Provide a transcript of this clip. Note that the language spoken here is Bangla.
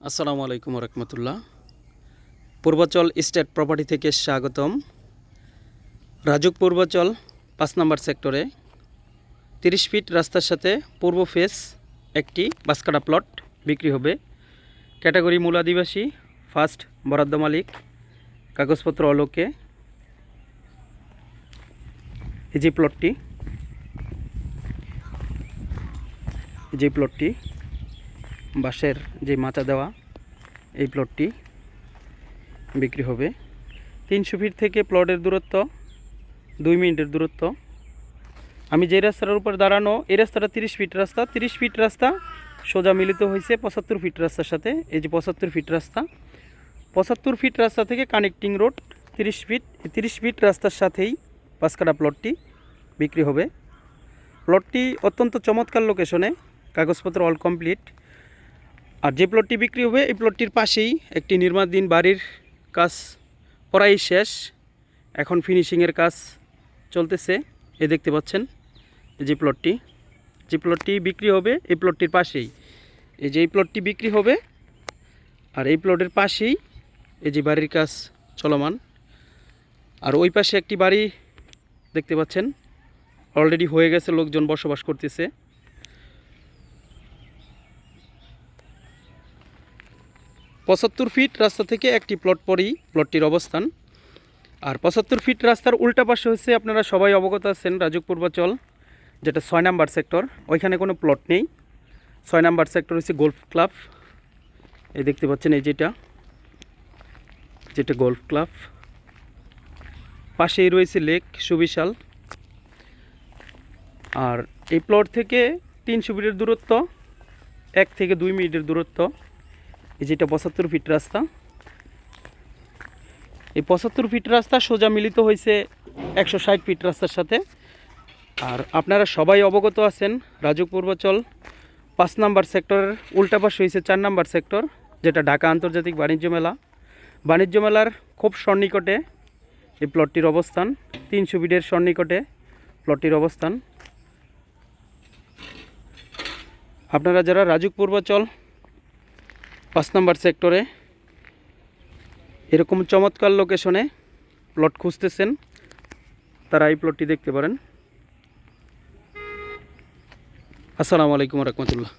আসসালামু আলাইকুম রহমতুল্লাহ। পূর্বাচল স্টেট প্রপার্টি থেকে স্বাগতম। রাজুক পূর্বাচল 5 নম্বর সেক্টরে 30 ফিট রাস্তার সাথে পূর্ব ফেস একটি বাসকাটা প্লট বিক্রি হবে। ক্যাটাগরি মূল আদিবাসী, ফার্স্ট বরাদ্দ মালিক, কাগজপত্র অলোকে। এই যে প্লটটি বাঁশের যে মাচা দেওয়া, এই প্লটটি বিক্রি হবে। 300 ফিট থেকে প্লটের দূরত্ব 2 মিনিটের দূরত্ব। আমি যে রাস্তার উপর দাঁড়ানো, এই রাস্তাটা 30 ফিট রাস্তা। 30 ফিট রাস্তা সোজা মিলিত হয়েছে 75 ফিট রাস্তার সাথে। এই যে 75 ফিট রাস্তা, 75 ফিট রাস্তা থেকে কানেক্টিং রোড 30 ফিট। 30 ফিট রাস্তার সাথেই পাঁচকাটা প্লটটি বিক্রি হবে। প্লটটি অত্যন্ত চমৎকার লোকেশনে, কাগজপত্র অল কমপ্লিট। আর যে প্লটটি বিক্রি হবে, এই প্লটটির পাশেই একটি নির্মাণাধীন বাড়ির কাজ প্রায় শেষ, এখন ফিনিশিংয়ের কাজ চলতেছে। এই দেখতে পাচ্ছেন যে প্লটটি বিক্রি হবে এই প্লটটির পাশেই। এই যে এই প্লটটি বিক্রি হবে আর এই প্লটের পাশেই এই যে বাড়ির কাজ চলমান। আর ওই পাশে একটি বাড়ি দেখতে পাচ্ছেন অলরেডি হয়ে গেছে, লোকজন বসবাস করতেছে। পঁচাত্তর ফিট রাস্তা থেকে একটি প্লট পরেই প্লটটির অবস্থান। আর 75 ফিট রাস্তার উল্টা পাশে হচ্ছে, আপনারা সবাই অবগত আছেন, রাজুক পূর্বাচল যেটা 6 নম্বর সেক্টর, ওইখানে কোনো প্লট নেই। 6 নম্বর সেক্টর হচ্ছে গল্ফ ক্লাব। এই দেখতে পাচ্ছেন এই যেটা গল্ফ ক্লাব, পাশেই রয়েছে লেক সুবিশাল। আর এই প্লট থেকে 300 ফিটের দূরত্ব, 1 থেকে 2 মিনিটের দূরত্ব। এই যেটা 75 ফিট রাস্তা, এই 75 ফিট রাস্তা সোজা মিলিত হয়েছে 160 ফিট রাস্তার সাথে। আর আপনারা সবাই অবগত আছেন, রাজুক পূর্বাচল 5 নম্বর সেক্টরের উল্টা পাশে হয়েছে 4 নম্বর সেক্টর, যেটা ঢাকা আন্তর্জাতিক বাণিজ্য মেলার খুব সন্নিকটে এই প্লটটির অবস্থান। 300 ফিটের সন্নিকটে প্লটটির অবস্থান। আপনারা যারা রাজুক পূর্বাচল 5 নম্বর সেক্টরে এরকম চমৎকার লোকেশনে প্লট খুঁজতেছেন, তারা এই প্লটটি দেখতে পারেন। আসসালামু আলাইকুম রহমতুল্লাহ।